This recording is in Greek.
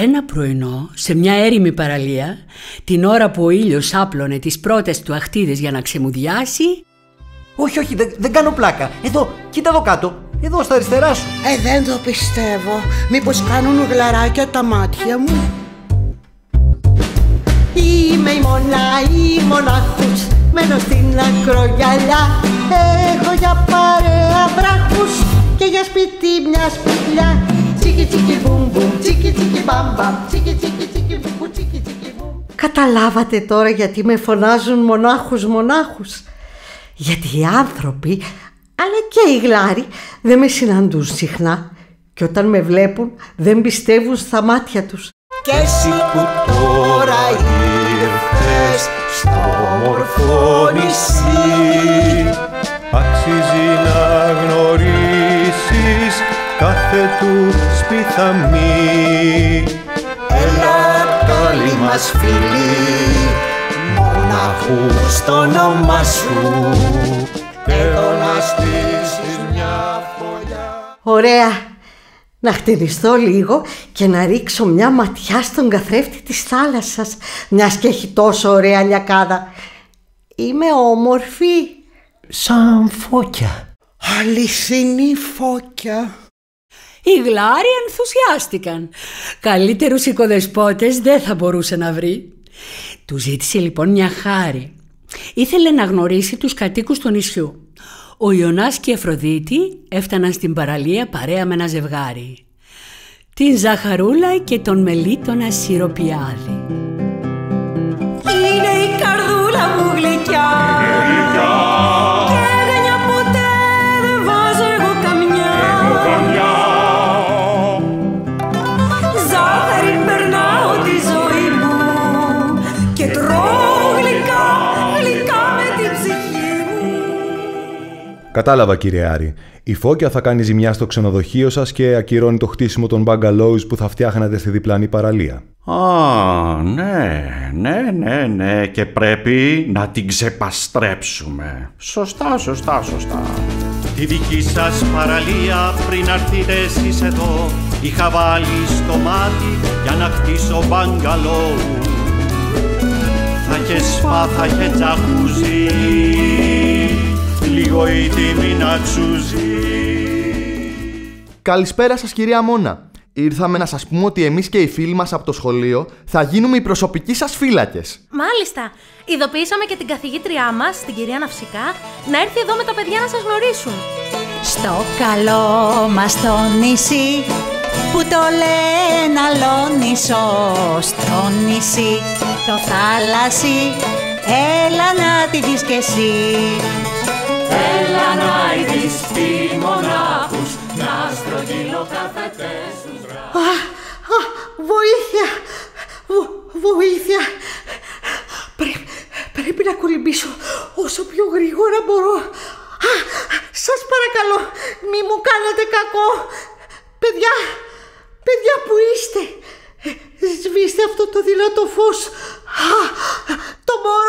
Ένα πρωινό, σε μια έρημη παραλία, την ώρα που ο ήλιος άπλωνε τις πρώτες του αχτίδες για να ξεμουδιάσει... Όχι, δεν κάνω πλάκα. Εδώ, κοίτα εδώ κάτω. Εδώ στα αριστερά σου. Δεν το πιστεύω. Μήπως κάνουν γλαράκια τα μάτια μου? Είμαι η μονάχους, μένω στην ακρογιαλιά. Έχω για παρέα βράχους και για σπίτι μια σπηλιά. Τσίκι τσίκι μπουμ μπουμ, τσίκι τσίκι μπαμ μπαμ, τσίκι τσίκι τσίκι μπουμ, τσίκι τσίκι μπουμ. Καταλάβατε τώρα γιατί με φωνάζουν μονάχους? Γιατί οι άνθρωποι, αλλά και οι γλάροι, δεν με συναντούν συχνά και όταν με βλέπουν δεν πιστεύουν στα μάτια τους. Κι εσύ που τώρα ήρθες στο όμορφο νησί, αξίζει να γνωρίσεις κάθε του σπιθαμή. Έλα καλή μας φίλη, μοναχού στο όνομα σου, εδώ να στήσεις μια φωλιά. Ωραία! Να χτενιστώ λίγο και να ρίξω μια ματιά στον καθρέφτη της θάλασσας, μιας και έχει τόσο ωραία λιακάδα. Είμαι όμορφη? Σαν φώκια. Αληθινή φώκια. Οι γλάροι ενθουσιάστηκαν. Καλύτερους οικοδεσπότες δεν θα μπορούσε να βρει. Του ζήτησε λοιπόν μια χάρη. Ήθελε να γνωρίσει τους κατοίκους του νησιού. Ο Ιωνάς και η Αφροδίτη έφταναν στην παραλία παρέα με ένα ζευγάρι. Την Ζαχαρούλα και τον Μελίτονα Σιροπιάδη. Είναι η καρδούλα μου γλυκιά και έγανια ποτέ δεν βάζω εγώ καμιά. Ζάχαρη περνάω τη ζωή μου και τρώω γλυκά με την ψυχή μου. Κατάλαβα, κύριε Άρη. Η φώκια θα κάνει ζημιά στο ξενοδοχείο σας και ακυρώνει το χτίσιμο των μπαγκαλόους που θα φτιάχνατε στη διπλανή παραλία. Ναι, και πρέπει να την ξεπαστρέψουμε. Σωστά. Τη δική σας παραλία πριν αρθείτε εσείς εδώ είχα βάλει στο μάτι για να χτίσω μπαγκαλόου. Θα είχε σπα, θα είχε τζακούζι, λίγο η τιμή να ξούζει. Καλησπέρα σας, κυρία Μόνα. Ήρθαμε να σας πούμε ότι εμείς και οι φίλοι μας από το σχολείο θα γίνουμε οι προσωπικοί σας φύλακες. Μάλιστα. Ειδοποιήσαμε και την καθηγήτριά μας, την κυρία Ναυσικά, να έρθει εδώ με τα παιδιά να σας γνωρίσουν. Στο καλό μας το νησί που το λένε Αλόνισο, στο νησί το θάλασσι, έλα να τη δεις κι εσύ. Έλα να ειδείς τι μονάχους, να στρογγυλό κάθετες τους βράχους. Βοήθεια! Πρέπει να κολυμπήσω όσο πιο γρήγορα μπορώ. Σας παρακαλώ, μη μου κάνετε κακό. Παιδιά που είστε, σβήστε αυτό το δυνατό φως. Το μόνο